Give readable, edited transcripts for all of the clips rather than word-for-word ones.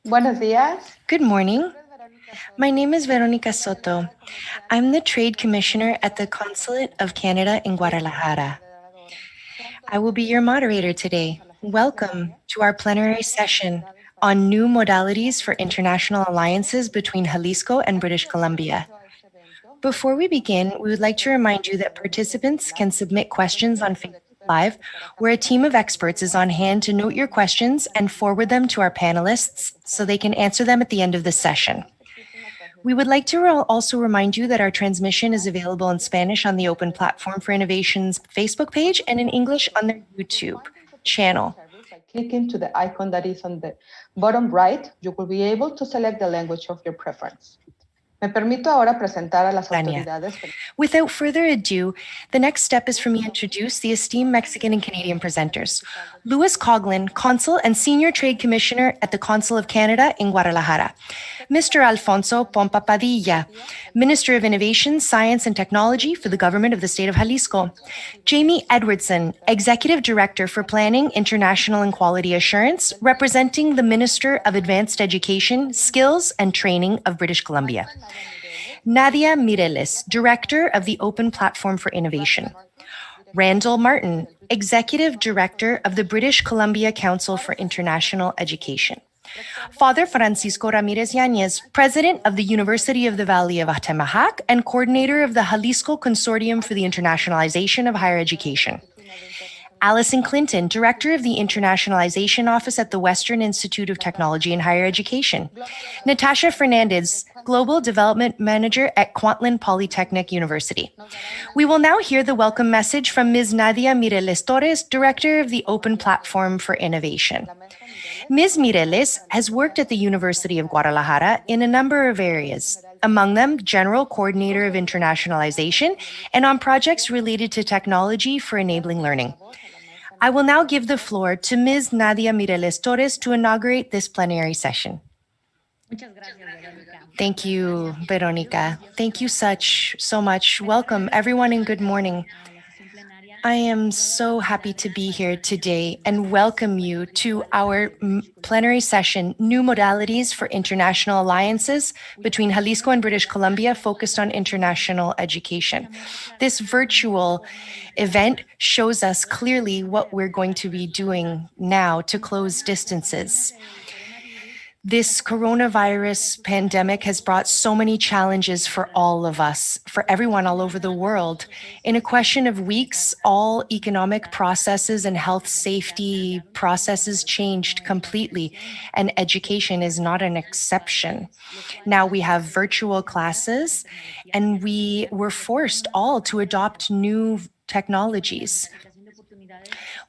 Buenos días. Good morning. My name is Veronica Soto. I'm the Trade Commissioner at the Consulate of Canada in Guadalajara. I will be your moderator today. Welcome to our plenary session on new modalities for international alliances between Jalisco and British Columbia. Before we begin, we would like to remind you that participants can submit questions on Facebook Live, where a team of experts is on hand to note your questions and forward them to our panelists so they can answer them at the end of the session. We would like to also remind you that our transmission is available in Spanish on the Open Platform for Innovation's Facebook page and in English on their YouTube channel. By clicking to the icon that is on the bottom right, you will be able to select the language of your preference. Me permito ahora presentar a las autoridades. Without further ado, the next step is for me to introduce the esteemed Mexican and Canadian presenters. Louis Coughlin, Consul and Senior Trade Commissioner at the Consul of Canada in Guadalajara. Mr. Alfonso Pompa Padilla, Minister of Innovation, Science and Technology for the Government of the State of Jalisco. Jamie Edwardson, Executive Director for Planning, International and Quality Assurance, representing the Minister of Advanced Education, Skills and Training of British Columbia. Nadia Mireles, Director of the Open Platform for Innovation. Randall Martin, Executive Director of the British Columbia Council for International Education. Father Francisco Ramirez Yanez, President of the University of the Valley of Atemajac and Coordinator of the Jalisco Consortium for the Internationalization of Higher Education. Allison Clinton, Director of the Internationalization Office at the Western Institute of Technology and Higher Education. Natasha Fernandez, Global Development Manager at Quantland Polytechnic University. We will now hear the welcome message from Ms. Nadia Mireles Torres, Director of the Open Platform for Innovation. Ms. Mireles has worked at the University of Guadalajara in a number of areas, among them General Coordinator of Internationalization and on projects related to technology for enabling learning. I will now give the floor to Ms. Nadia Mireles Torres to inaugurate this plenary session. Thank you, Veronica. Thank you so much. Welcome, everyone, and good morning. I am so happy to be here today and welcome you to our plenary session, New Modalities for International Alliances between Jalisco and British Columbia, focused on international education. This virtual event shows us clearly what we're going to be doing now to close distances. This coronavirus pandemic has brought so many challenges for all of us, for everyone all over the world. In a question of weeks, all economic processes and health safety processes changed completely, and education is not an exception. Now we have virtual classes, and we were forced all to adopt new technologies.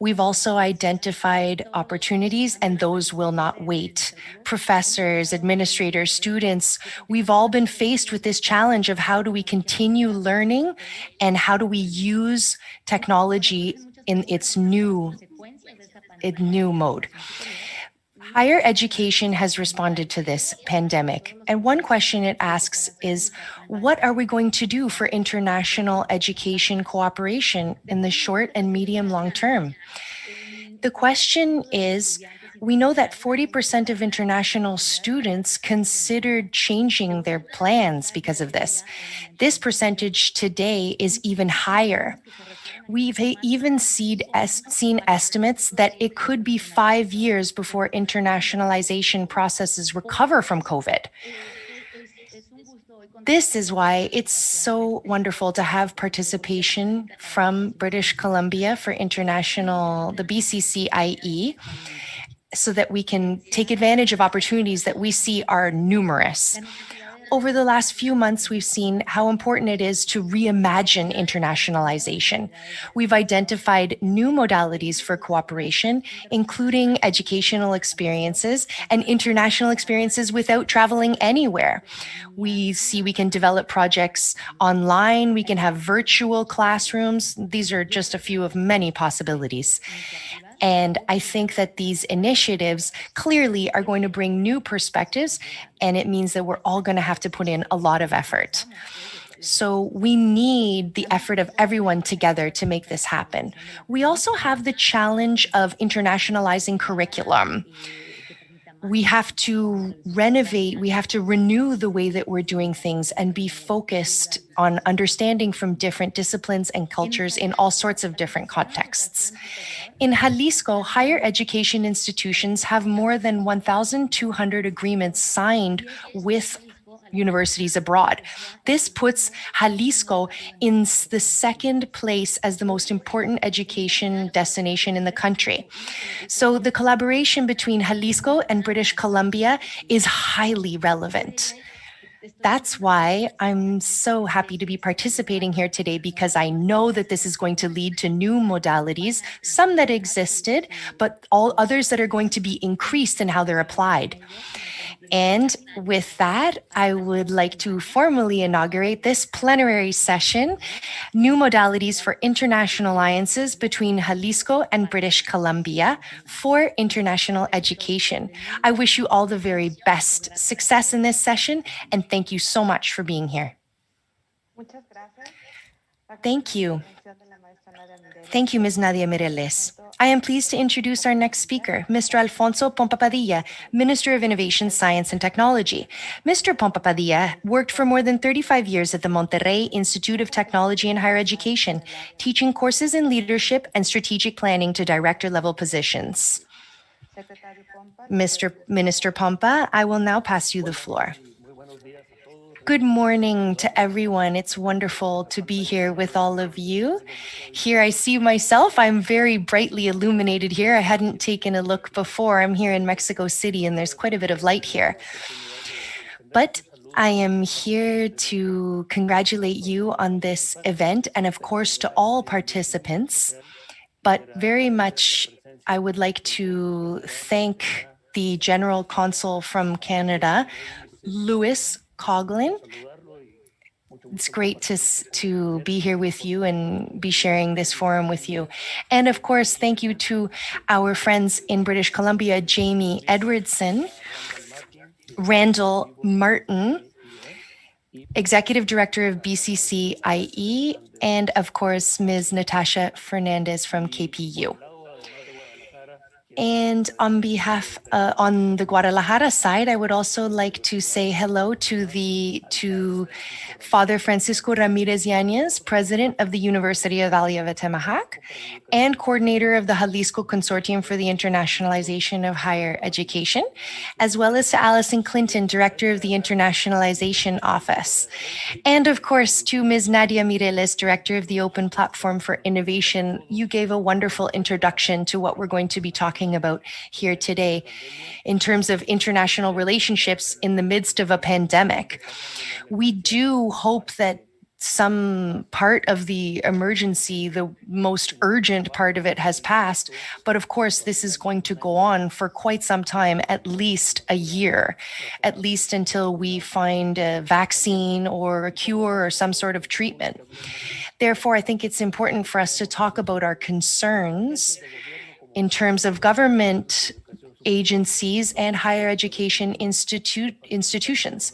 We've also identified opportunities, and those will not wait. Professors, administrators, students, we've all been faced with this challenge of how do we continue learning and how do we use technology in its new mode. Higher education has responded to this pandemic, and one question it asks is, what are we going to do for international education cooperation in the short and medium long term? The question is, we know that 40% of international students considered changing their plans because of this. This percentage today is even higher. We've even seen estimates that it could be 5 years before internationalization processes recover from COVID. This is why it's so wonderful to have participation from British Columbia for the BCCIE, so that we can take advantage of opportunities that we see are numerous. Over the last few months, we've seen how important it is to reimagine internationalization. We've identified new modalities for cooperation, including educational experiences and international experiences without traveling anywhere. We see we can develop projects online, we can have virtual classrooms. These are just a few of many possibilities. And I think that these initiatives clearly are going to bring new perspectives, and it means that we're all going to have to put in a lot of effort. So we need the effort of everyone together to make this happen. We also have the challenge of internationalizing curriculum. We have to renovate, we have to renew the way that we're doing things and be focused on understanding from different disciplines and cultures in all sorts of different contexts. In Jalisco, higher education institutions have more than 1,200 agreements signed with universities abroad. This puts Jalisco in the second place as the most important education destination in the country. So the collaboration between Jalisco and British Columbia is highly relevant. That's why I'm so happy to be participating here today, because I know that this is going to lead to new modalities, some that existed, but all others that are going to be increased in how they're applied. And with that, I would like to formally inaugurate this plenary session, New Modalities for International Alliances between Jalisco and British Columbia for International Education. I wish you all the very best success in this session, and thank you so much for being here. Thank you. Thank you, Ms. Nadia Mireles. I am pleased to introduce our next speaker, Mr. Alfonso Pompa Padilla, Minister of Innovation, Science, and Technology. Mr. Pompa Padilla worked for more than 35 years at the Monterrey Institute of Technology and Higher Education, teaching courses in leadership and strategic planning to director-level positions. Mr. Minister Pompa, I will now pass you the floor. Good morning to everyone. It's wonderful to be here with all of you. Here I see myself. I'm very brightly illuminated here. I hadn't taken a look before. I'm here in Mexico City and there's quite a bit of light here. But I am here to congratulate you on this event and of course to all participants. But very much I would like to thank the General Consul from Canada, Louis Coughlin. It's great to be here with you and be sharing this forum with you. And of course, thank you to our friends in British Columbia, Jamie Edwardson, Randall Martin, Executive Director of BCCIE, and of course, Ms. Natasha Fernandez from KPU. And on behalf, on the Guadalajara side, I would also like to say hello to Father Francisco Ramirez Yanez, President of the University of Valle of Atemajac, and coordinator of the Jalisco Consortium for the Internationalization of Higher Education, as well as to Allison Clinton, Director of the Internationalization Office. And of course, to Ms. Nadia Mireles, Director of the Open Platform for Innovation. You gave a wonderful introduction to what we're going to be talking about here today in terms of international relationships in the midst of a pandemic. We do hope that some part of the emergency, the most urgent part of it, has passed. But of course, this is going to go on for quite some time, at least a year, at least until we find a vaccine or a cure or some sort of treatment. Therefore, I think it's important for us to talk about our concerns in terms of government agencies and higher education institutions.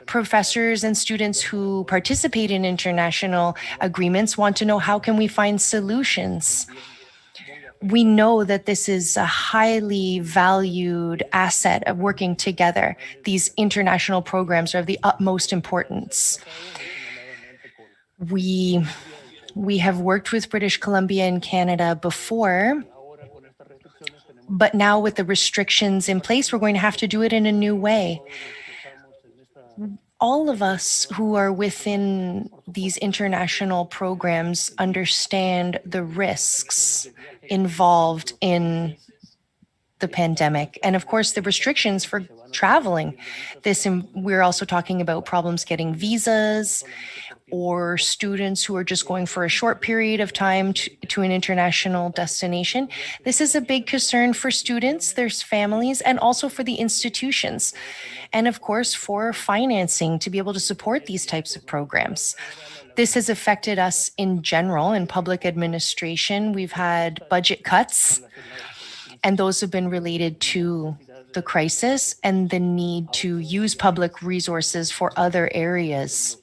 Professors and students who participate in international agreements want to know, how can we find solutions? We know that this is a highly valued asset of working together. These international programs are of the utmost importance. We have worked with British Columbia and Canada before, but now with the restrictions in place, we're going to have to do it in a new way. All of us who are within these international programs understand the risks involved in the pandemic. And of course, the restrictions for traveling. We're also talking about problems getting visas, or students who are just going for a short period of time to an international destination. This is a big concern for students, their families, and also for the institutions. And of course, for financing to be able to support these types of programs. This has affected us in general in public administration. We've had budget cuts, and those have been related to the crisis and the need to use public resources for other areas.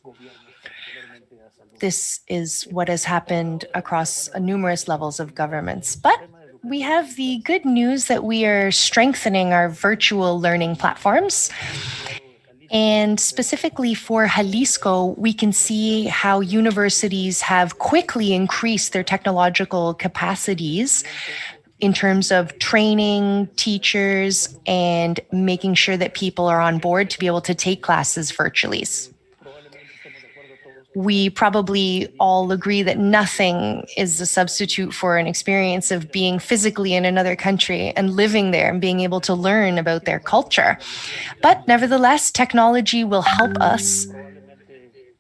This is what has happened across numerous levels of governments. But we have the good news that we are strengthening our virtual learning platforms. And specifically for Jalisco, we can see how universities have quickly increased their technological capacities in terms of training teachers and making sure that people are on board to be able to take classes virtually. We probably all agree that nothing is a substitute for an experience of being physically in another country and living there and being able to learn about their culture. But nevertheless, technology will help us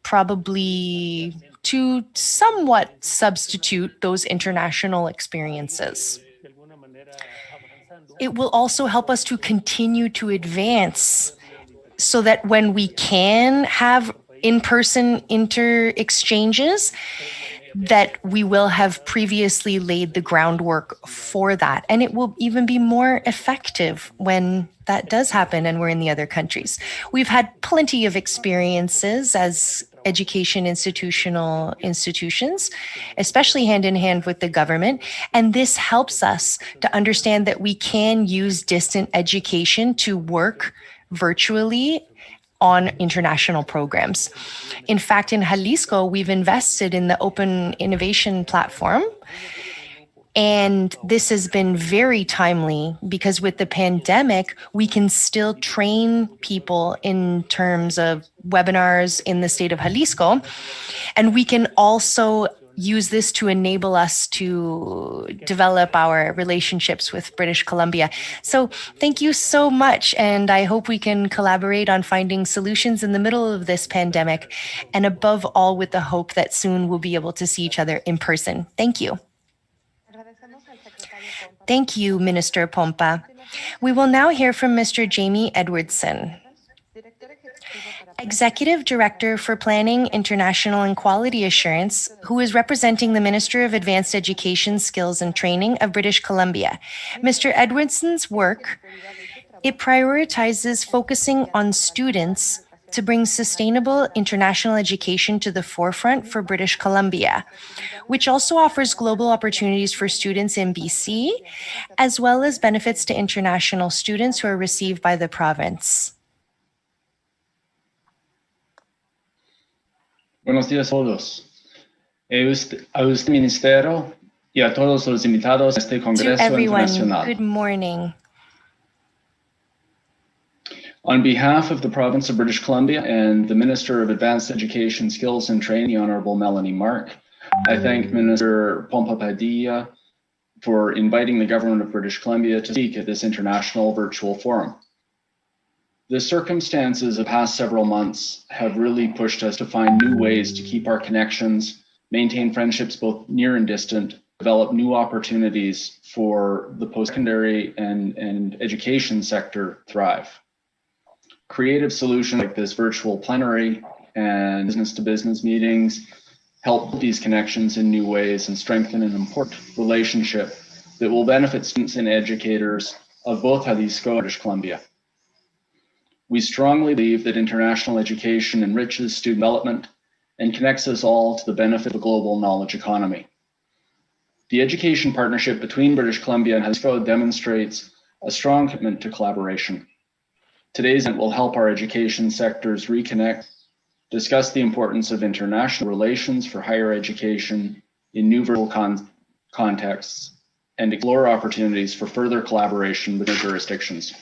probably to somewhat substitute those international experiences. It will also help us to continue to advance so that when we can have in-person inter-exchanges, that we will have previously laid the groundwork for that. And it will even be more effective when that does happen and we're in the other countries. We've had plenty of experiences as education institutions, especially hand in hand with the government. And this helps us to understand that we can use distant education to work virtually on international programs. In fact, in Jalisco, we've invested in the Open Innovation Platform. And this has been very timely because with the pandemic, we can still train people in terms of webinars in the state of Jalisco. And we can also use this to enable us to develop our relationships with British Columbia. So thank you so much. And I hope we can collaborate on finding solutions in the middle of this pandemic. And above all, with the hope that soon we'll be able to see each other in person. Thank you. Thank you, Minister Pompa. We will now hear from Mr. Jamie Edwardson, Executive Director for Planning, International and Quality Assurance, who is representing the Minister of Advanced Education, Skills and Training of British Columbia. Mr. Edwardson's work, it prioritizes focusing on students to bring sustainable international education to the forefront for British Columbia, which also offers global opportunities for students in BC, as well as benefits to international students who are received by the province. Buenos días a todos. A usted, Ministerio, y a todos los invitados a este Congreso Internacional. Good morning. On behalf of the Province of British Columbia and the Minister of Advanced Education, Skills and Training, the Honourable Melanie Mark, I thank Minister Pompa Padilla for inviting the Government of British Columbia to speak at this international virtual forum. The circumstances of the past several months have really pushed us to find new ways to keep our connections, maintain friendships both near and distant, develop new opportunities for the post-secondary and education sector thrive. Creative solutions like this virtual plenary and business-to-business meetings help these connections in new ways and strengthen an important relationship that will benefit students and educators of both Jalisco and British Columbia. We strongly believe that international education enriches student development and connects us all to the benefit of a global knowledge economy. The education partnership between British Columbia and Jalisco demonstrates a strong commitment to collaboration. Today's event will help our education sectors reconnect, discuss the importance of international relations for higher education in new virtual contexts, and explore opportunities for further collaboration between jurisdictions.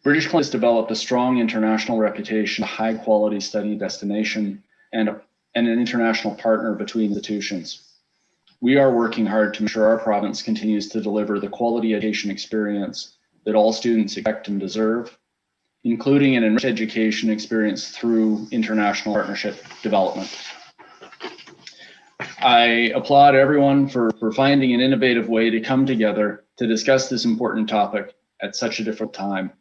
British Columbia has developed a strong international reputation, a high-quality study destination, and an international partner between institutions. We are working hard to ensure our province continues to deliver the quality education experience that all students expect and deserve, including an enriched education experience through international partnership development. I applaud everyone for finding an innovative way to come together to discuss this important topic at such a difficult time.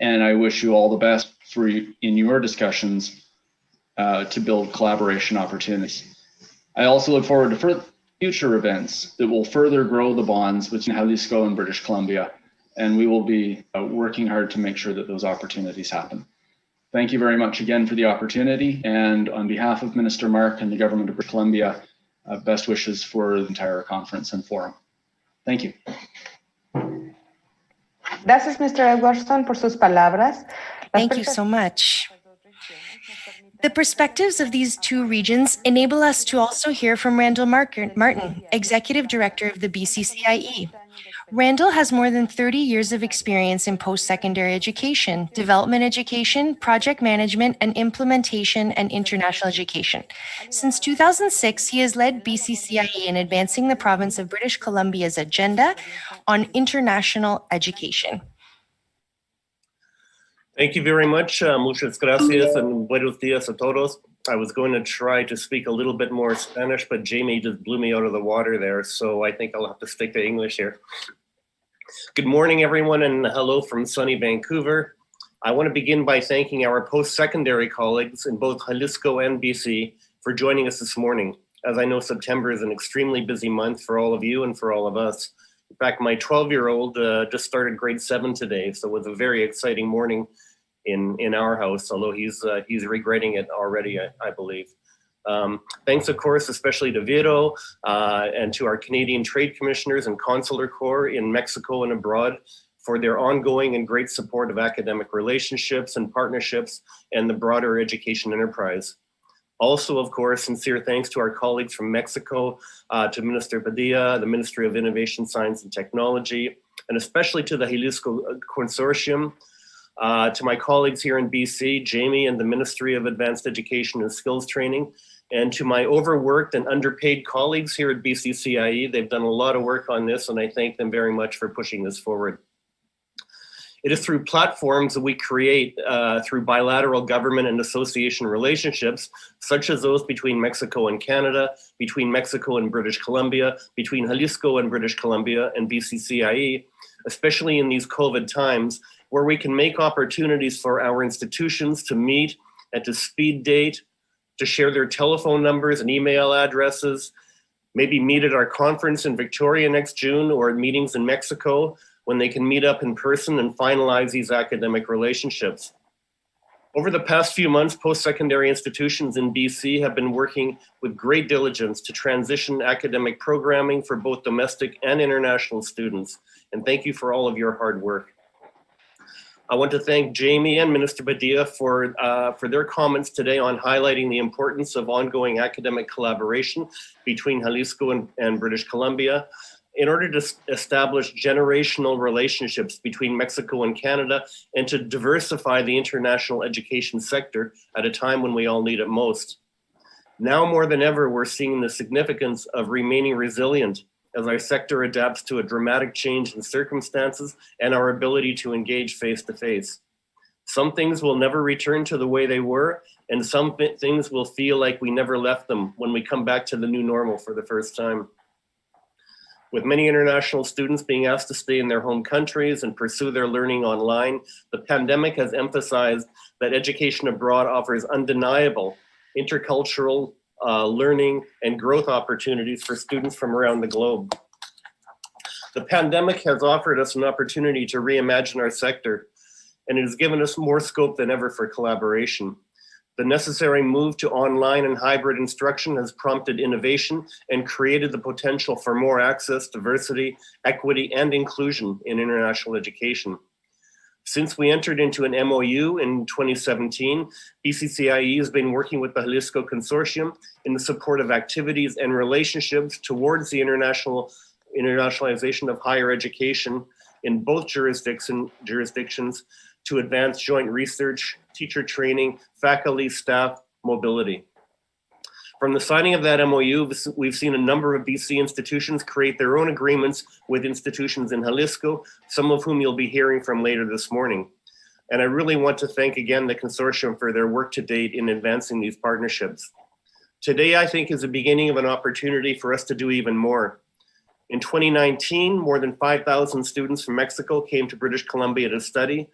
And I wish you all the best in your discussions to build collaboration opportunities. I also look forward to future events that will further grow the bonds between Jalisco and British Columbia, and we will be working hard to make sure that those opportunities happen. Thank you very much again for the opportunity, and on behalf of Minister Mark and the Government of British Columbia, best wishes for the entire conference and forum. Thank you. Gracias, Mr. Edwardson, por sus palabras. Thank you so much. The perspectives of these two regions enable us to also hear from Randall Martin, Executive Director of the BCCIE. Randall has more than 30 years of experience in post-secondary education, development education, project management, and implementation and international education. Since 2006, he has led BCCIE in advancing the province of British Columbia's agenda on international education. Thank you very much. Muchas gracias and buenos dias a todos. I was going to try to speak a little bit more Spanish, but Jamie just blew me out of the water there, so I think I'll have to stick to English here. Good morning, everyone, and hello from sunny Vancouver. I want to begin by thanking our post-secondary colleagues in both Jalisco and BC for joining us this morning, as I know September is an extremely busy month for all of you and for all of us. In fact, my 12-year-old just started grade 7 today, so it was a very exciting morning in our house, although he's regretting it already, I believe. Thanks, of course, especially to Vito and to our Canadian Trade Commissioners and Consular Corps in Mexico and abroad for their ongoing and great support of academic relationships and partnerships and the broader education enterprise. Also, of course, sincere thanks to our colleagues from Mexico, to Minister Padilla, the Ministry of Innovation, Science and Technology, and especially to the Jalisco Consortium, to my colleagues here in BC, Jamie and the Ministry of Advanced Education and Skills Training, and to my overworked and underpaid colleagues here at BCCIE. They've done a lot of work on this, and I thank them very much for pushing this forward. It is through platforms that we create through bilateral government and association relationships, such as those between Mexico and Canada, between Mexico and British Columbia, between Jalisco and British Columbia and BCCIE, especially in these COVID times, where we can make opportunities for our institutions to meet and to speed date, to share their telephone numbers and email addresses, maybe meet at our conference in Victoria next June or at meetings in Mexico, when they can meet up in person and finalize these academic relationships. Over the past few months, post-secondary institutions in BC have been working with great diligence to transition academic programming for both domestic and international students. And thank you for all of your hard work. I want to thank Jamie and Minister Padilla for their comments today on highlighting the importance of ongoing academic collaboration between Jalisco and British Columbia, in order to establish generational relationships between Mexico and Canada and to diversify the international education sector at a time when we all need it most. Now more than ever, we're seeing the significance of remaining resilient as our sector adapts to a dramatic change in circumstances and our ability to engage face to face. Some things will never return to the way they were, and some things will feel like we never left them when we come back to the new normal for the first time. With many international students being asked to stay in their home countries and pursue their learning online, the pandemic has emphasized that education abroad offers undeniable intercultural learning and growth opportunities for students from around the globe. The pandemic has offered us an opportunity to reimagine our sector, and it has given us more scope than ever for collaboration. The necessary move to online and hybrid instruction has prompted innovation and created the potential for more access, diversity, equity, and inclusion in international education. Since we entered into an MOU in 2017, BCCIE has been working with the Jalisco Consortium in the support of activities and relationships towards the internationalization of higher education in both jurisdictions to advance joint research, teacher training, faculty, staff, mobility. From the signing of that MOU, we've seen a number of BC institutions create their own agreements with institutions in Jalisco, some of whom you'll be hearing from later this morning. And I really want to thank again the consortium for their work to date in advancing these partnerships. Today, I think, is the beginning of an opportunity for us to do even more. In 2019, more than 5,000 students from Mexico came to British Columbia to study.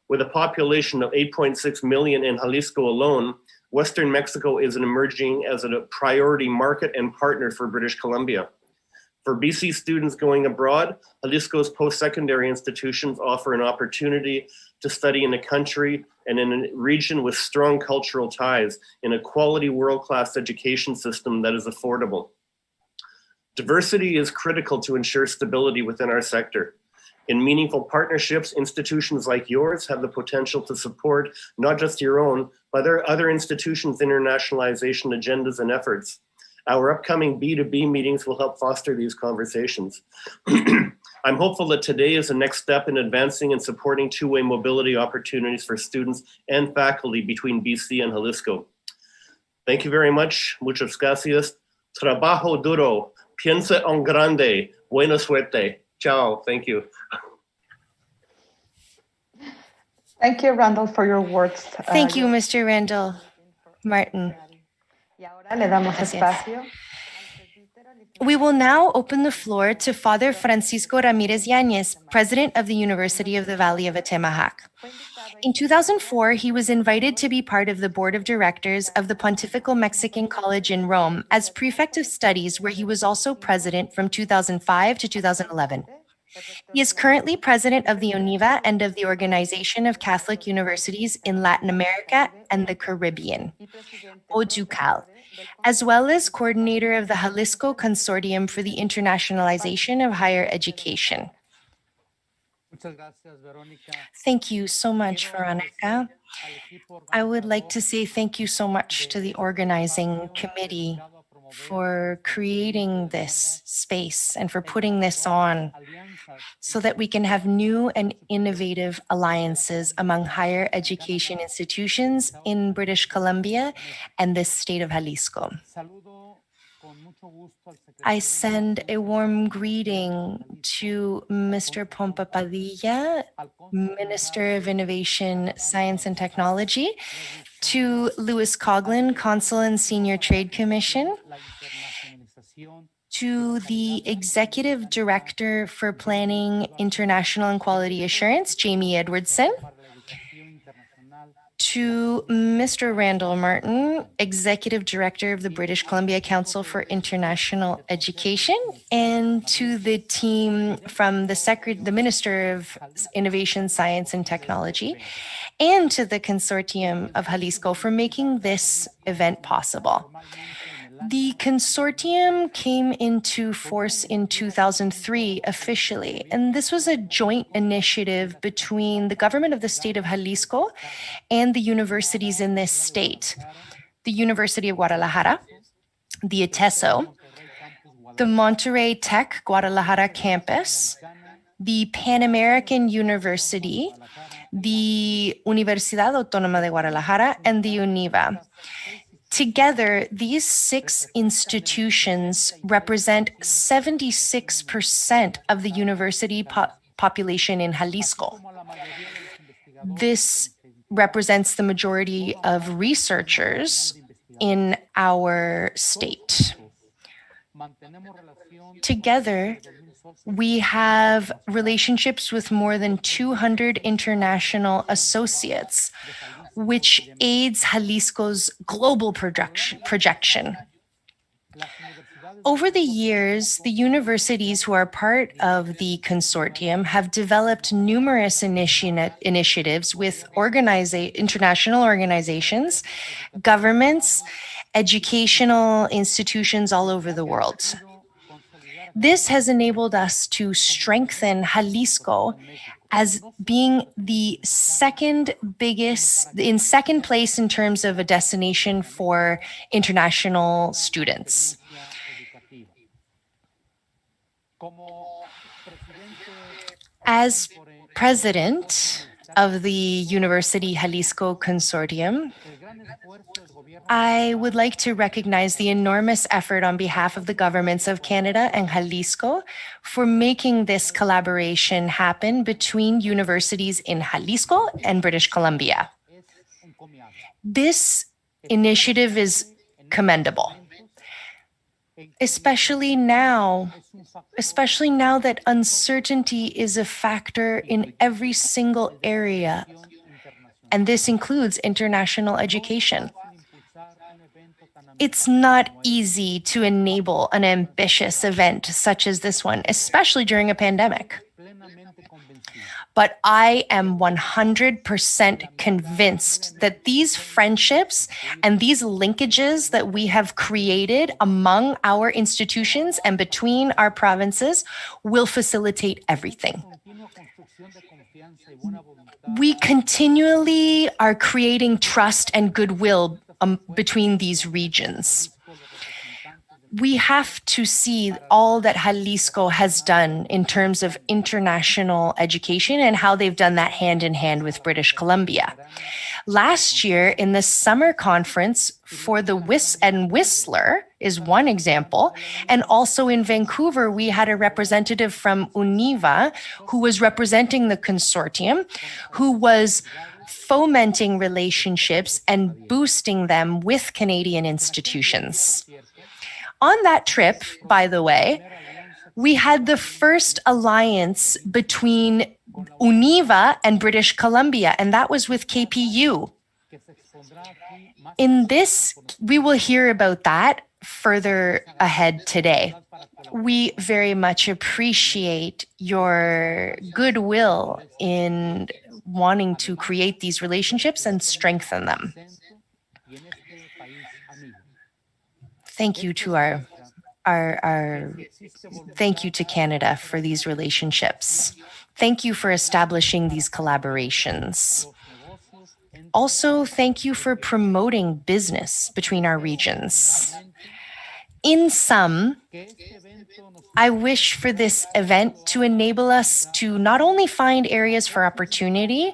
With a population of 8.6 million in Jalisco alone, Western Mexico is emerging as a priority market and partner for British Columbia. For BC students going abroad, Jalisco's post-secondary institutions offer an opportunity to study in a country and in a region with strong cultural ties in a quality world-class education system that is affordable. Diversity is critical to ensure stability within our sector. In meaningful partnerships, institutions like yours have the potential to support not just your own, but other institutions' internationalization agendas and efforts. Our upcoming B2B meetings will help foster these conversations. I'm hopeful that today is the next step in advancing and supporting two-way mobility opportunities for students and faculty between BC and Jalisco. Thank you very much. Muchas gracias. Trabajo duro. Piensa en grande. Buena suerte. Ciao. Thank you. Thank you, Randall, for your words. Thank you, Mr. Randall Martin. Y ahora le damos Gracias. espacio. We will now open the floor to Father Francisco Ramirez Yañez, President of the University of the Valley of Atemajac. In 2004, he was invited to be part of the board of directors of the Pontifical Mexican College in Rome as prefect of studies, where he was also president from 2005 to 2011. He is currently president of the UNIVA and of the Organization of Catholic Universities in Latin America and the Caribbean, OJUCAL, as well as coordinator of the Jalisco Consortium for the Internationalization of Higher Education. Thank you so much, Veronica. I would like to say thank you so much to the organizing committee for creating this space and for putting this on so that we can have new and innovative alliances among higher education institutions in British Columbia and the state of Jalisco. I send a warm greeting to Mr. Pompa Padilla, Minister of Innovation, Science and Technology, to Louis Coughlin, Consul and Senior Trade Commission, to the Executive Director for Planning, International and Quality Assurance, Jamie Edwardson, to Mr. Randall Martin, Executive Director of the British Columbia Council for International Education, and to the team from the Minister of Innovation, Science and Technology, and to the Consortium of Jalisco for making this event possible. The consortium came into force in 2003 officially, and this was a joint initiative between the government of the state of Jalisco and the universities in this state. The University of Guadalajara, the ITESO, the Monterrey Tech Guadalajara campus, the Pan American University, the Universidad Autónoma de Guadalajara, and the UNIVA. Together, these 6 institutions represent 76% of the university population in Jalisco. This represents the majority of researchers in our state. Together, we have relationships with more than 200 international associates, which aids Jalisco's global projection. Over the years, the universities who are part of the consortium have developed numerous initiatives with international organizations, governments, educational institutions all over the world. This has enabled us to strengthen Jalisco as being the second place in terms of a destination for international students. As president of the University Jalisco Consortium, I would like to recognize the enormous effort on behalf of the governments of Canada and Jalisco for making this collaboration happen between universities in Jalisco and British Columbia. This initiative is commendable, especially now that uncertainty is a factor in every single area, and this includes international education. It's not easy to enable an ambitious event such as this one, especially during a pandemic. but I am 100% convinced that these friendships and these linkages that we have created among our institutions and between our provinces will facilitate everything. We continually are creating trust and goodwill between these regions. We have to see all that Jalisco has done in terms of international education and how they've done that hand in hand with British Columbia. Last year in the summer conference for the Whistler is one example. And also in Vancouver, we had a representative from UNIVA who was representing the consortium, who was fomenting relationships and boosting them with Canadian institutions. On that trip, by the way, we had the first alliance between UNIVA and British Columbia, and that was with KPU. In this, we will hear about that further ahead today. We very much appreciate your goodwill in wanting to create these relationships and strengthen them. Thank you to thank you to Canada for these relationships. Thank you for establishing these collaborations. Also, thank you for promoting business between our regions. In sum, I wish for this event to enable us to not only find areas for opportunity,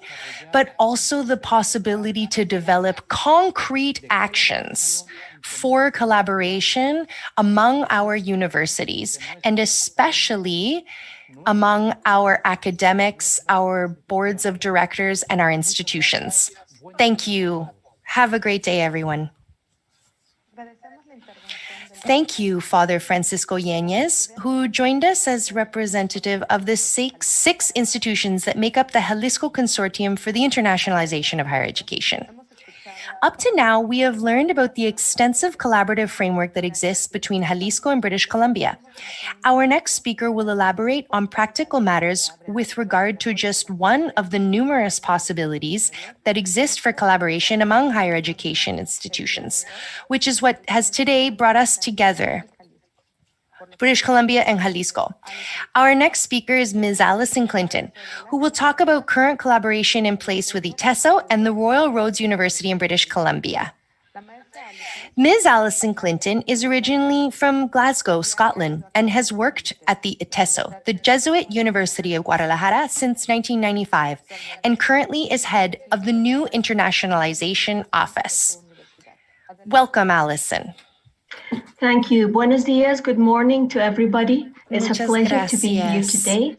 but also the possibility to develop concrete actions for collaboration among our universities, and especially among our academics, our boards of directors, and our institutions. Thank you. Have a great day, everyone. Thank you, Father Francisco Yanez, who joined us as representative of the six institutions that make up the Jalisco Consortium for the Internationalization of Higher Education. Up to now, we have learned about the extensive collaborative framework that exists between Jalisco and British Columbia. Our next speaker will elaborate on practical matters with regard to just one of the numerous possibilities that exist for collaboration among higher education institutions, which is what has today brought us together. British Columbia and Jalisco. Our next speaker is Ms. Allison Clinton, who will talk about current collaboration in place with ITESO and the Royal Roads University in British Columbia. Ms. Allison Clinton is originally from Glasgow, Scotland, and has worked at the ITESO, the Jesuit University of Guadalajara, since 1995, and currently is head of the new Internationalization Office. Welcome, Allison. Thank you. Buenos dias. Good morning to everybody. It's a pleasure to be here today.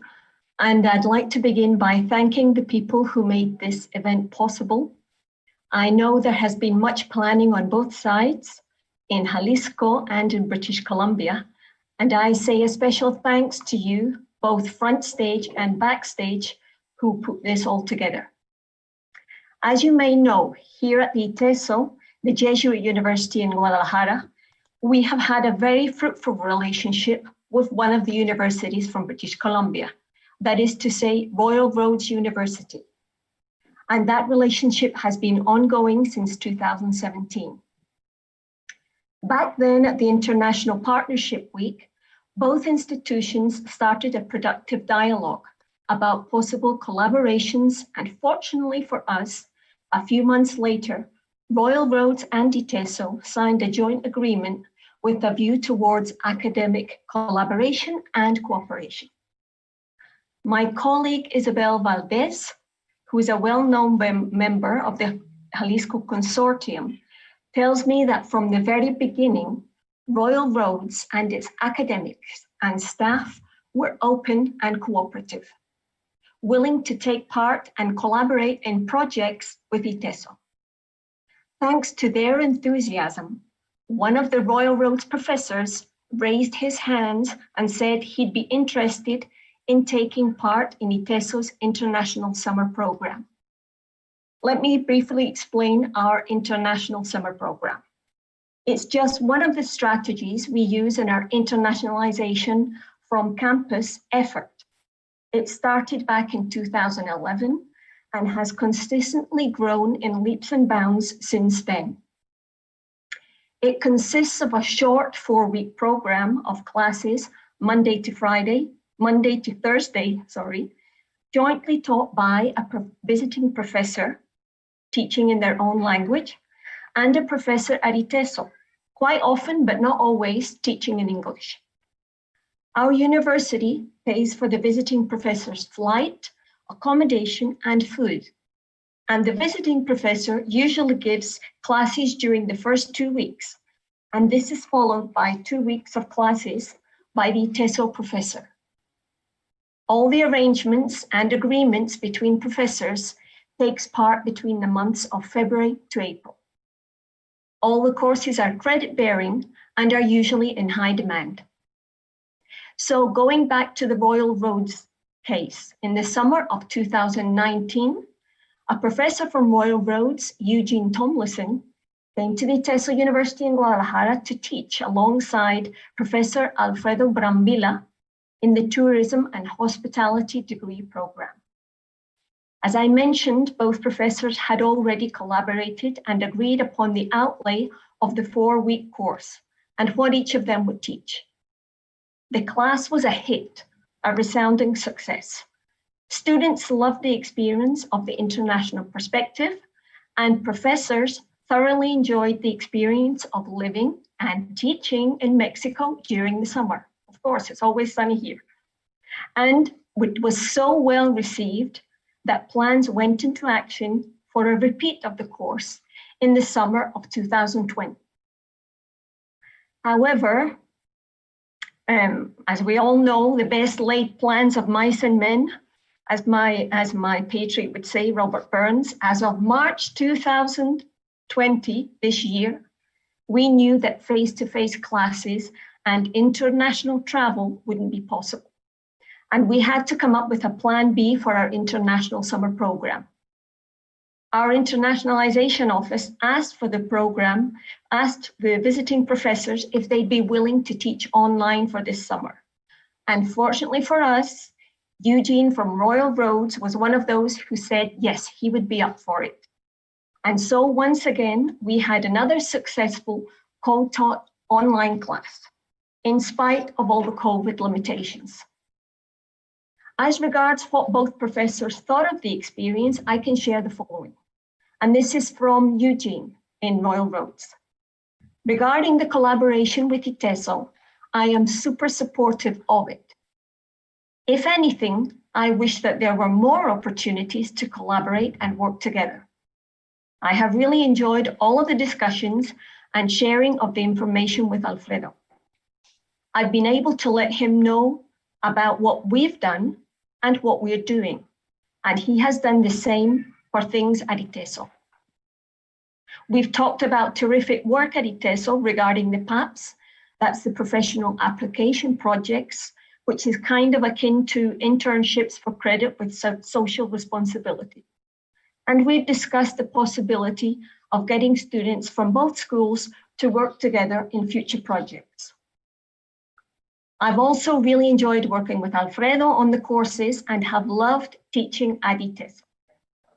And I'd like to begin by thanking the people who made this event possible. I know there has been much planning on both sides, in Jalisco and in British Columbia. And I say a special thanks to you, both front stage and backstage, who put this all together. As you may know, here at the ITESO, the Jesuit University in Guadalajara, we have had a very fruitful relationship with one of the universities from British Columbia, that is to say, Royal Roads University. And that relationship has been ongoing since 2017. Back then at the International Partnership Week, both institutions started a productive dialogue about possible collaborations, and fortunately for us, a few months later, Royal Roads and ITESO signed a joint agreement with a view towards academic collaboration and cooperation. My colleague Isabel Valdez, who is a well-known member of the Jalisco Consortium, tells me that from the very beginning, Royal Roads and its academics and staff were open and cooperative, willing to take part and collaborate in projects with ITESO. Thanks to their enthusiasm, one of the Royal Roads professors raised his hand and said he'd be interested in taking part in ITESO's International Summer Program. Let me briefly explain our International Summer Program. It's just one of the strategies we use in our internationalization from campus effort. It started back in 2011 and has consistently grown in leaps and bounds since then. It consists of a short 4-week program of classes, Monday to Thursday, jointly taught by a visiting professor teaching in their own language and a professor at ITESO, quite often, but not always, teaching in English. Our university pays for the visiting professor's flight, accommodation, and food. And the visiting professor usually gives classes during the first 2 weeks. And this is followed by 2 weeks of classes by the ITESO professor. All the arrangements and agreements between professors takes part between the months of February to April. All the courses are credit-bearing and are usually in high demand. So going back to the Royal Roads case, in the summer of 2019, a professor from Royal Roads, Eugene Tomlinson, came to the ITESO University in Guadalajara to teach alongside Professor Alfredo Brambilla in the Tourism and Hospitality degree program. As I mentioned, both professors had already collaborated and agreed upon the outlay of the 4-week course and what each of them would teach. The class was a hit, a resounding success. Students loved the experience of the international perspective, and professors thoroughly enjoyed the experience of living and teaching in Mexico during the summer. Of course, it's always sunny here. And it was so well received that plans went into action for a repeat of the course in the summer of 2020. However, as we all know, the best laid plans of mice and men, as my patriot would say, Robert Burns, as of March 2020, this year, we knew that face-to-face classes and international travel wouldn't be possible. And we had to come up with a plan B for our international summer program. Our internationalization office asked the visiting professors if they'd be willing to teach online for this summer. And fortunately for us, Eugene from Royal Roads was one of those who said, yes, he would be up for it. And so once again, we had another successful co-taught online class, in spite of all the COVID limitations. As regards what both professors thought of the experience, I can share the following. And this is from Eugene in Royal Roads. Regarding the collaboration with ITESO, I am super supportive of it. If anything, I wish that there were more opportunities to collaborate and work together. I have really enjoyed all of the discussions and sharing of the information with Alfredo. I've been able to let him know about what we've done and what we're doing, and he has done the same for things at ITESO. We've talked about terrific work at ITESO regarding the PAPs, that's the professional application projects, which is kind of akin to internships for credit with social responsibility. And we've discussed the possibility of getting students from both schools to work together in future projects. I've also really enjoyed working with Alfredo on the courses and have loved teaching at ITESO.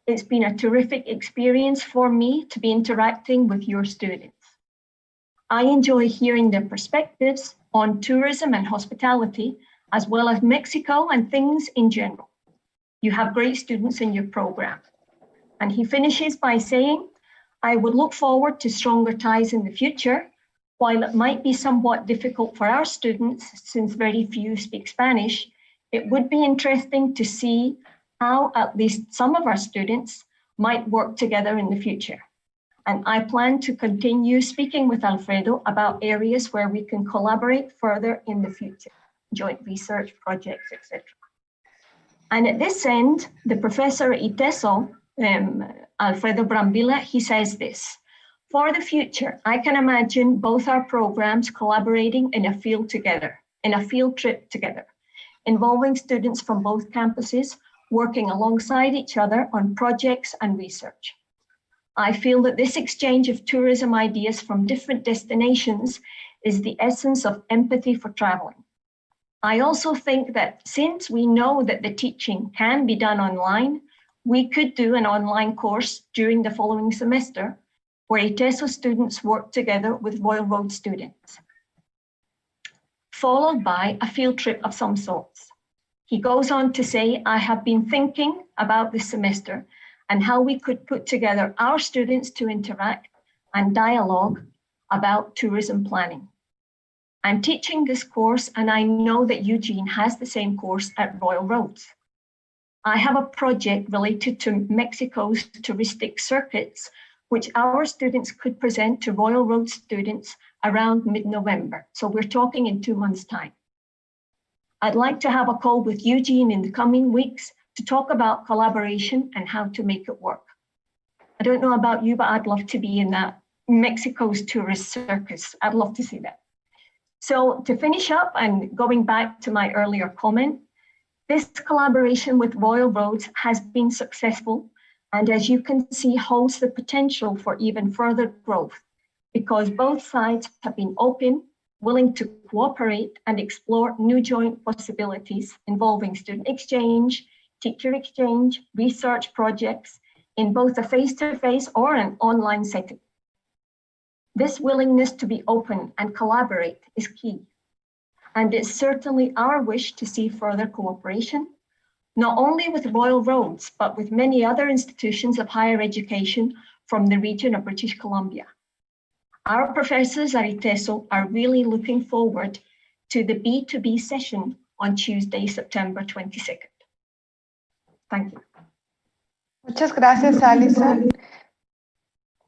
It's been a terrific experience for me to be interacting with your students. I enjoy hearing their perspectives on tourism and hospitality, as well as Mexico and things in general. You have great students in your program. And he finishes by saying, I would look forward to stronger ties in the future. While it might be somewhat difficult for our students, since very few speak Spanish, it would be interesting to see how at least some of our students might work together in the future. And I plan to continue speaking with Alfredo about areas where we can collaborate further in the future, joint research projects, etc. And at this end, the professor at ITESO, Alfredo Brambilla, he says this: for the future, I can imagine both our programs collaborating in a field trip together, involving students from both campuses working alongside each other on projects and research. I feel that this exchange of tourism ideas from different destinations is the essence of empathy for traveling. I also think that since we know that the teaching can be done online, we could do an online course during the following semester where ITESO students work together with Royal Road students, followed by a field trip of some sorts. He goes on to say, I have been thinking about this semester and how we could put together our students to interact and dialogue about tourism planning. I'm teaching this course and I know that Eugene has the same course at Royal Roads. I have a project related to Mexico's touristic circuits, which our students could present to Royal Road students around mid-November. So we're talking in 2 months' time. I'd like to have a call with Eugene in the coming weeks to talk about collaboration and how to make it work. I don't know about you, but I'd love to be in that Mexico's tourist circus. I'd love to see that. So to finish up and going back to my earlier comment, this collaboration with Royal Roads has been successful, and as you can see, holds the potential for even further growth because both sides have been open, willing to cooperate and explore new joint possibilities involving student exchange, teacher exchange, research projects in both a face-to-face or an online setting. This willingness to be open and collaborate is key. And it's certainly our wish to see further cooperation, not only with Royal Roads, but with many other institutions of higher education from the region of British Columbia. Our professors at ITESO are really looking forward to the B2B session on Tuesday, September 22nd. Thank you. Muchas gracias, Allison.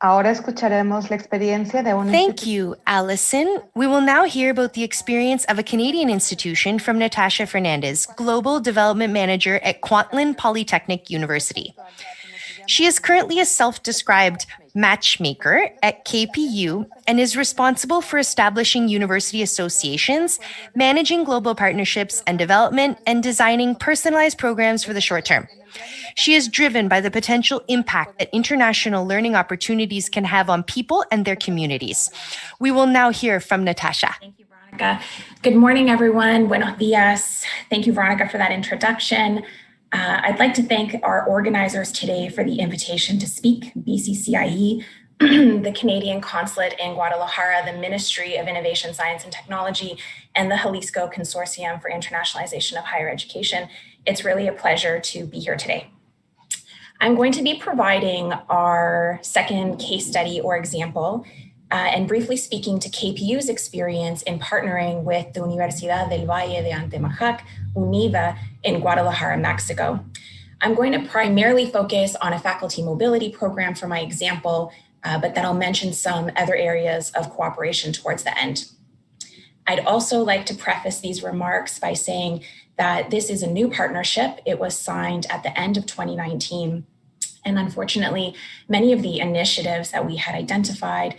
Ahora escucharemos la experiencia de una Thank you, Allison. We will now hear about the experience of a Canadian institution from Natasha Fernandez, Global Development Manager at Quantland Polytechnic University. She is currently a self-described matchmaker at KPU and is responsible for establishing university associations, managing global partnerships and development, and designing personalized programs for the short term. She is driven by the potential impact that international learning opportunities can have on people and their communities. We will now hear from Natasha. Thank you, Veronica. Good morning, everyone. Buenos dias. Thank you, Veronica, for that introduction. I'd like to thank our organizers today for the invitation to speak, BCCIE, the Canadian Consulate in Guadalajara, the Ministry of Innovation, Science and Technology, and the Jalisco Consortium for Internationalization of Higher Education. It's really a pleasure to be here today. I'm going to be providing our second case study or example and briefly speaking to KPU's experience in partnering with the Universidad del Valle de Antemajac, UNIVA, in Guadalajara, Mexico. I'm going to primarily focus on a faculty mobility program for my example, but then I'll mention some other areas of cooperation towards the end. I'd also like to preface these remarks by saying that this is a new partnership. It was signed at the end of 2019. And unfortunately, many of the initiatives that we had identified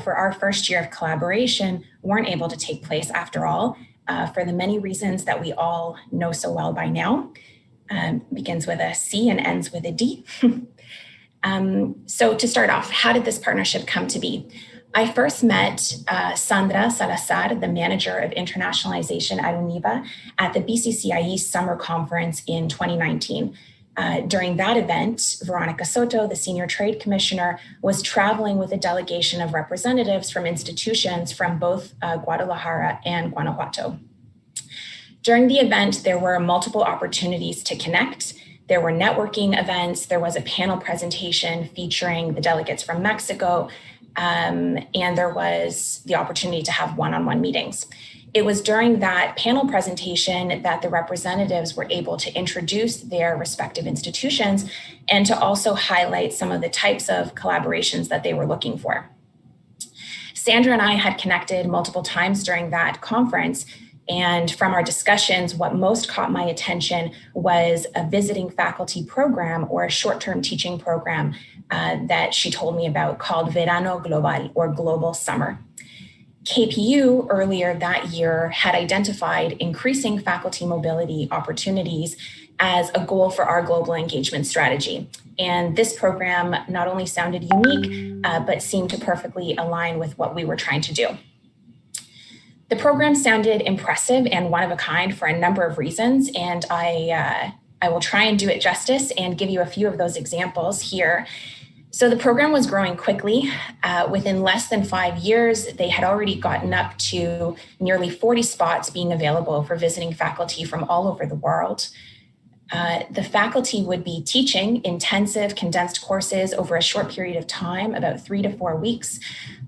for our first year of collaboration weren't able to take place after all, for the many reasons that we all know so well by now. Begins with a C and ends with a D. So to start off, how did this partnership come to be? I first met Sandra Salazar, the manager of internationalization at UNIVA, at the BCCIE summer conference in 2019. During that event, Veronica Soto, the senior trade commissioner, was traveling with a delegation of representatives from institutions from both Guadalajara and Guanajuato. During the event, there were multiple opportunities to connect. There were networking events. There was a panel presentation featuring the delegates from Mexico, and there was the opportunity to have one-on-one meetings. It was during that panel presentation that the representatives were able to introduce their respective institutions and to also highlight some of the types of collaborations that they were looking for. Sandra and I had connected multiple times during that conference, and from our discussions, what most caught my attention was a visiting faculty program or a short-term teaching program that she told me about called Verano Global, or Global Summer. KPU earlier that year had identified increasing faculty mobility opportunities as a goal for our global engagement strategy. And this program not only sounded unique, but seemed to perfectly align with what we were trying to do. The program sounded impressive and one of a kind for a number of reasons, and I will try and do it justice and give you a few of those examples here. So the program was growing quickly. Within less than 5 years, they had already gotten up to nearly 40 spots being available for visiting faculty from all over the world. The faculty would be teaching intensive condensed courses over a short period of time, about 3 to 4 weeks.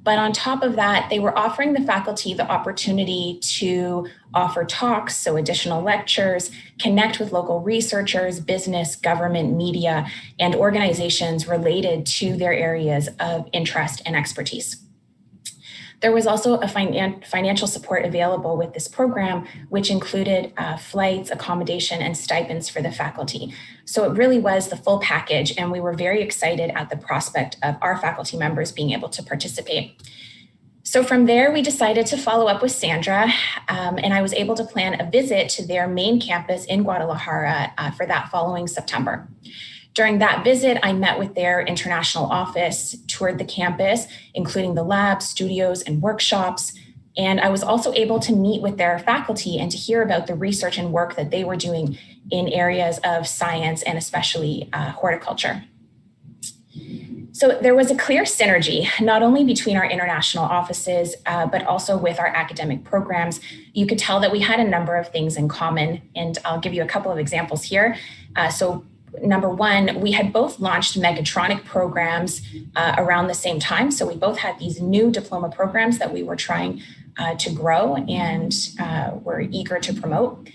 But on top of that, they were offering the faculty the opportunity to offer talks, so additional lectures, connect with local researchers, business, government, media, and organizations related to their areas of interest and expertise. There was also a financial support available with this program, which included flights, accommodation, and stipends for the faculty. So it really was the full package, and we were very excited at the prospect of our faculty members being able to participate. So from there, we decided to follow up with Sandra, and I was able to plan a visit to their main campus in Guadalajara for that following September. During that visit, I met with their international office, toured the campus, including the labs, studios, and workshops. And I was also able to meet with their faculty and to hear about the research and work that they were doing in areas of science and especially horticulture. So there was a clear synergy, not only between our international offices, but also with our academic programs. You could tell that we had a number of things in common, and I'll give you a couple of examples here. Number one, we had both launched mechatronic programs around the same time. So we both had these new diploma programs that we were trying to grow and were eager to promote.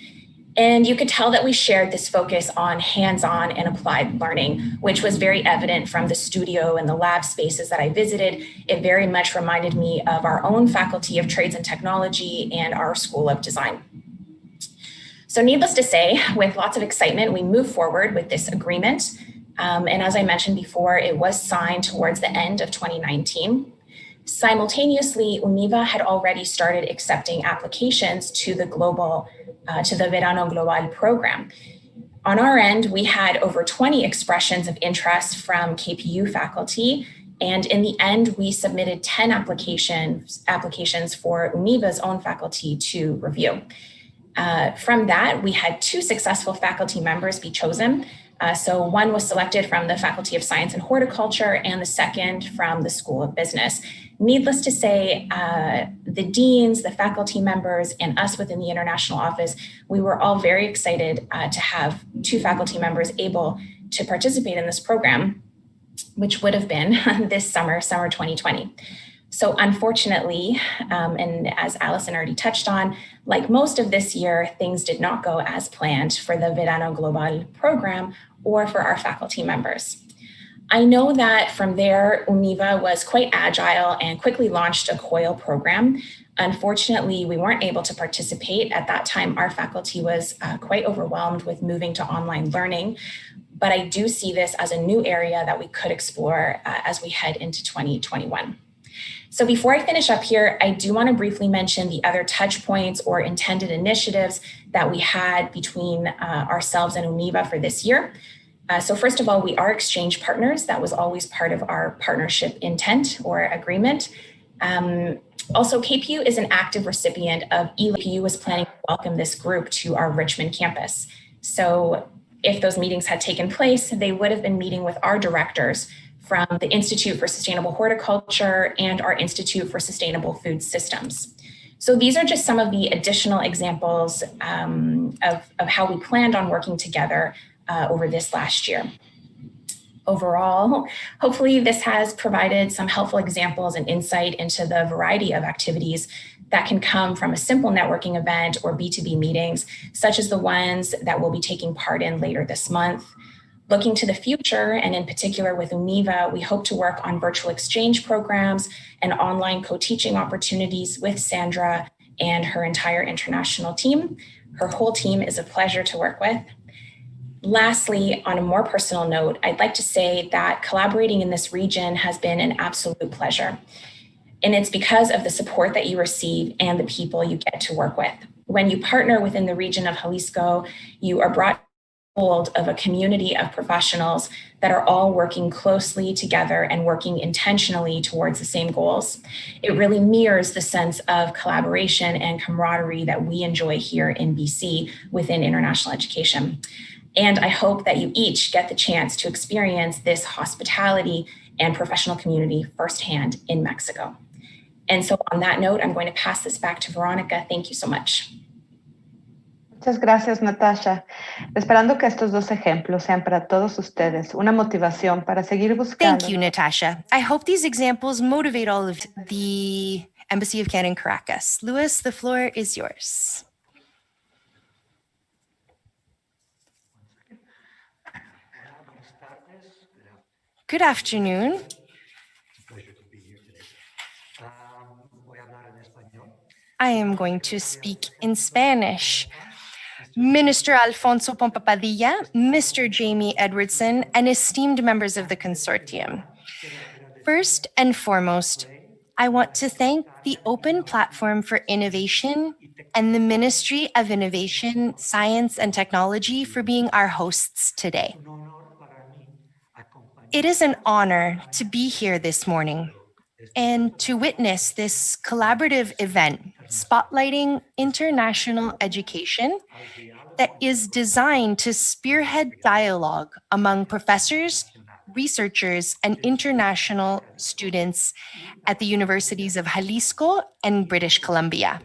And you could tell that we shared this focus on hands-on and applied learning, which was very evident from the studio and the lab spaces that I visited. It very much reminded me of our own Faculty of Trades and Technology and our School of Design. So needless to say, with lots of excitement, we moved forward with this agreement. And as I mentioned before, it was signed towards the end of 2019. Simultaneously, UNIVA had already started accepting applications to the Verano Global program. On our end, we had over 20 expressions of interest from KPU faculty. And in the end, we submitted 10 applications for UNIVA's own faculty to review. From that, we had 2 successful faculty members be chosen. So one was selected from the Faculty of Science and Horticulture and the second from the School of Business. Needless to say, the deans, the faculty members, and us within the international office, we were all very excited to have 2 faculty members able to participate in this program, which would have been this summer 2020. So unfortunately, and as Allison already touched on, like most of this year, things did not go as planned for the Verano Global program or for our faculty members. I know that from there, UNIVA was quite agile and quickly launched a COIL program. Unfortunately, we weren't able to participate. At that time, our faculty was quite overwhelmed with moving to online learning. But I do see this as a new area that we could explore as we head into 2021. So before I finish up here, I do want to briefly mention the other touch points or intended initiatives that we had between ourselves and UNIVA for this year. So first of all, we are exchange partners. That was always part of our partnership intent or agreement. Also, KPU is an active recipient of KPU was planning to welcome this group to our Richmond campus. So if those meetings had taken place, they would have been meeting with our directors from the Institute for Sustainable Horticulture and our Institute for Sustainable Food Systems. So these are just some of the additional examples of how we planned on working together over this last year. Overall, hopefully this has provided some helpful examples and insight into the variety of activities that can come from a simple networking event or B2B meetings, such as the ones that we'll be taking part in later this month. Looking to the future, and in particular with UNIVA, we hope to work on virtual exchange programs and online co-teaching opportunities with Sandra and her entire international team. Her whole team is a pleasure to work with. Lastly, on a more personal note, I'd like to say that collaborating in this region has been an absolute pleasure. And it's because of the support that you receive and the people you get to work with. When you partner within the region of Jalisco, you are brought of a community of professionals that are all working closely together and working intentionally towards the same goals. It really mirrors the sense of collaboration and camaraderie that we enjoy here in BC within international education. And I hope that you each get the chance to experience this hospitality and professional community firsthand in Mexico. And so on that note, I'm going to pass this back to Veronica. Thank you so much. Muchas gracias, Natasha. Esperando que estos dos ejemplos sean para todos ustedes una motivación para seguir buscando. Thank you, Natasha. I hope these examples motivate all of the Embassy of Canada in Caracas. Luis, the floor is yours. Good afternoon. I am going to speak in Spanish. Minister Alfonso Pompa Padilla, Mr. Jamie Edwardson, and esteemed members of the consortium. First and foremost, I want to thank the Open Platform for Innovation and the Ministry of Innovation, Science, and Technology for being our hosts today. It is an honor to be here this morning and to witness this collaborative event spotlighting international education that is designed to spearhead dialogue among professors, researchers, and international students at the universities of Jalisco and British Columbia.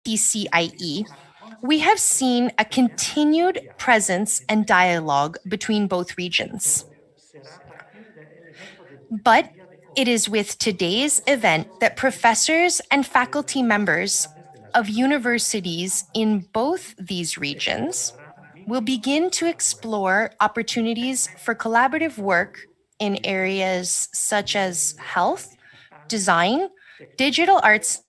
BCIE, we have seen a continued presence and dialogue between both regions. But it is with today's event that professors and faculty members of universities in both these regions will begin to explore opportunities for collaborative work in areas such as health, design, digital arts,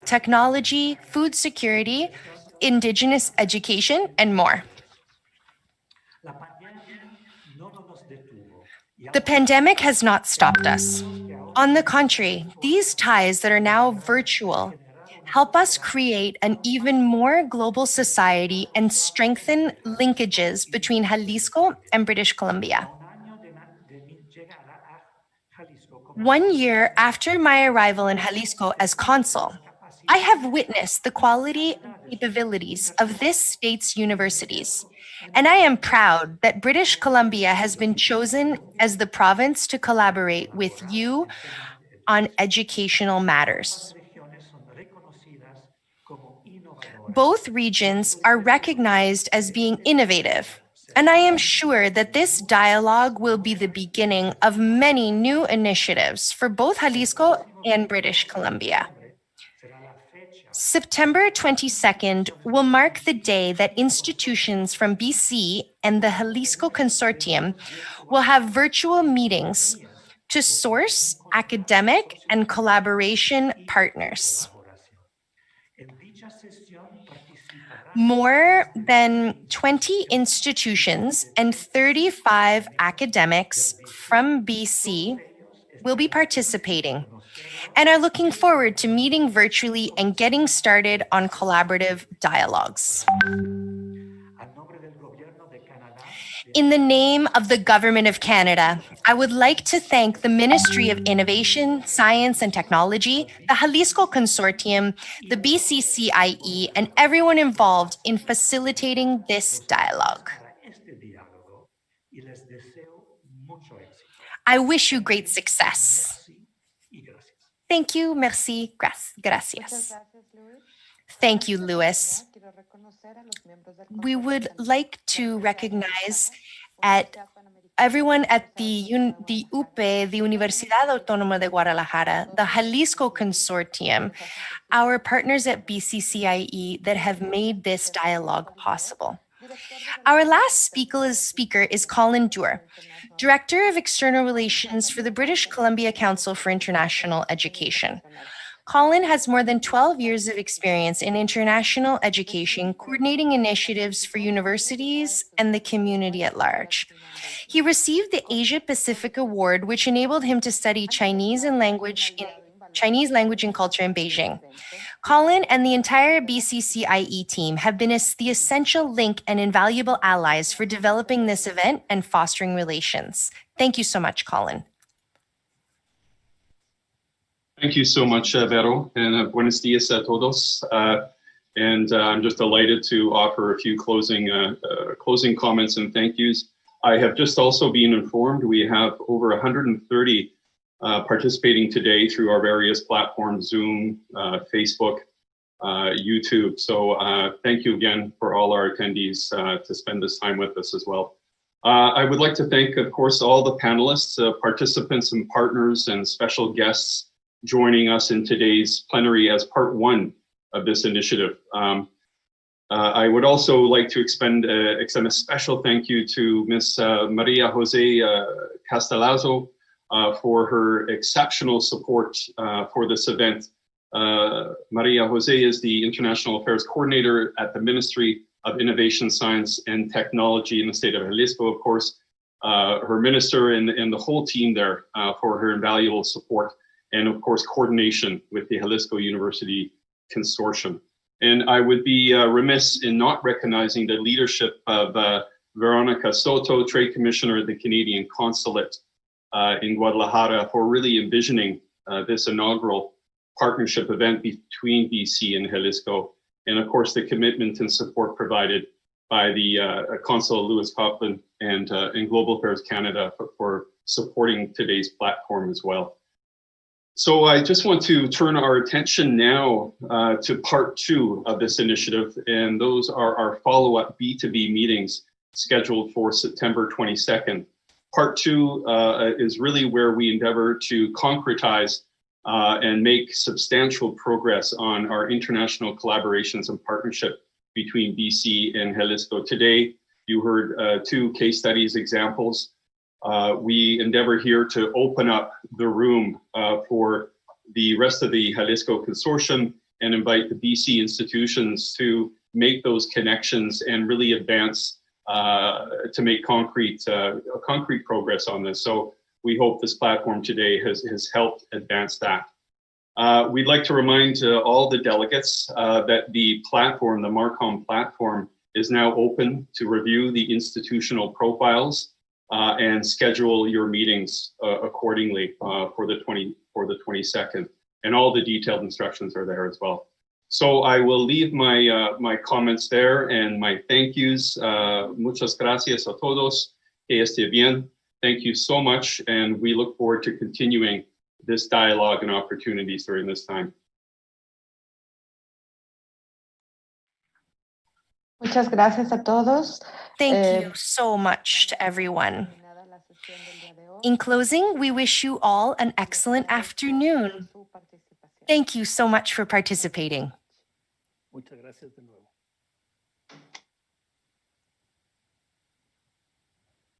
technology, food security, Indigenous education, and more. The pandemic has not stopped us. On the contrary, these ties that are now virtual help us create an even more global society and strengthen linkages between Jalisco and British Columbia. 1 year after my arrival in Jalisco as consul, I have witnessed the quality and capabilities of this state's universities, and I am proud that British Columbia has been chosen as the province to collaborate with you on educational matters. Both regions are recognized as being innovative, and I am sure that this dialogue will be the beginning of many new initiatives for both Jalisco and British Columbia. September 22nd will mark the day that institutions from BC and the Jalisco Consortium will have virtual meetings to source academic and collaboration partners. More than 20 institutions and 35 academics from BC will be participating and are looking forward to meeting virtually and getting started on collaborative dialogues. In the name of the Government of Canada, I would like to thank the Ministry of Innovation, Science and Technology, the Jalisco Consortium, the BCCIE, and everyone involved in facilitating this dialogue. I wish you great success. Thank you, merci, gracias. Thank you, Luis. We would like to recognize everyone at the UPE, the Universidad Autónoma de Guadalajara, the Jalisco Consortium, our partners at BCCIE that have made this dialogue possible. Our last speaker is Colin Dewar, Director of External Relations for the British Columbia Council for International Education. Colin has more than 12 years of experience in international education, coordinating initiatives for universities and the community at large. He received the Asia Pacific Award, which enabled him to study Chinese language and culture in Beijing. Colin and the entire BCCIE team have been the essential link and invaluable allies for developing this event and fostering relations. Thank you so much, Colin. Thank you so much, Vero, and buenos dias a todos. I'm just delighted to offer a few closing comments and thank yous. I have just also been informed we have over 130 participating today through our various platforms, Zoom, Facebook, YouTube. So thank you again for all our attendees to spend this time with us as well. I would like to thank, of course, all the panelists, participants and partners and special guests joining us in today's plenary as part one of this initiative. I would also like to extend a special thank you to Ms. Maria Jose Castellazo for her exceptional support for this event. Maria Jose is the International Affairs Coordinator at the Ministry of Innovation, Science and Technology in the state of Jalisco, of course. Her minister and the whole team there for her invaluable support, and of course, coordination with the Jalisco University Consortium. And I would be remiss in not recognizing the leadership of Veronica Soto, Trade Commissioner at the Canadian Consulate in Guadalajara, for really envisioning this inaugural partnership event between BC and Jalisco. And of course, the commitment and support provided by the Consul Louis Coughlin and Global Affairs Canada for supporting today's platform as well. So I just want to turn our attention now to part two of this initiative, and those are our follow-up B2B meetings scheduled for September 22nd. Part two is really where we endeavor to concretize and make substantial progress on our international collaborations and partnership between BC and Jalisco. Today, you heard two case studies examples. We endeavor here to open up the room for the rest of the Jalisco Consortium and invite the BC institutions to make those connections and really advance to make concrete progress on this. So we hope this platform today has helped advance that. We'd like to remind all the delegates that the platform, the Marcom platform, is now open to review the institutional profiles and schedule your meetings accordingly for the 22nd. And all the detailed instructions are there as well. So I will leave my comments there and my thank yous. Muchas gracias a todos. Que esté bien. Thank you so much. And we look forward to continuing this dialogue and opportunities during this time. Muchas gracias a todos. Thank you so much to everyone. In closing, we wish you all an excellent afternoon. Thank you so much for participating. Muchas gracias de nuevo.